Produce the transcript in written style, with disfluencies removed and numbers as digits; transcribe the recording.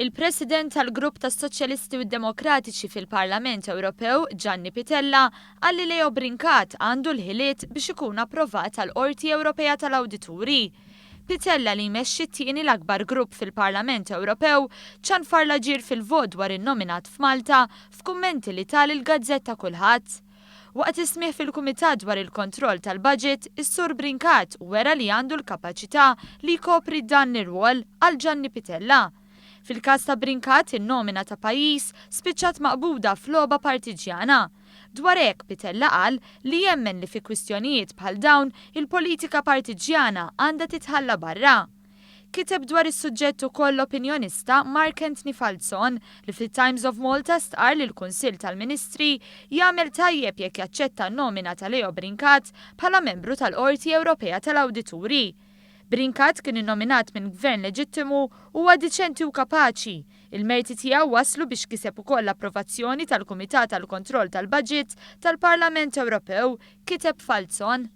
Il-President tal-Grupp tas-Soċjalisti u Demokratiċi fil-Parlament Ewropew, Gianni Pittella, għalli Leo Brincat għandu l-ħiliet biex ikun approvat tal-Qorti Ewropea tal-Awdituri. Pittella li jmexxi t-tieni l-akbar grupp fil-Parlament Ewropew ċanfar l-aġir fil-vot dwar in-nominat f'Malta f'kummenti li tal il-Gazzetta Kulħadd. Waqt ismih fil-Kumitat dwar il-kontroll tal-budget, is-Sur Brincat wera li għandu l-kapaċità li jkopri dan ir-rwol għal Gianni Pittella. Fil-każ ta' Brincat, in-nomina ta' pajjiż spiċċat maqbuda f'logħba partiġjana. Dwar hekk Pittella qal li jemmen li fi kwistjonijiet bħal dawn il-politika partiġjana għandha titħalla barra. Kiteb dwar is-suġġett ukoll l-opinjonista Mark Anthony Falzon li fit-Times of Malta stqar li l-Kunsill tal-Ministri jagħmel tajjeb jekk jaċċetta n-nomina ta' Leo Brincat bħala membru tal-Qorti Ewropea tal-Awdituri. Brincat kien innominat minn gvern leġittimu huwa diċenti u kapaċi. Il-merti tiegħu waslu biex kiseb ukoll l-approvazzjoni tal-Kumitat tal-Kontroll tal-Budget tal-Parlament Ewropew, kiteb Falzon.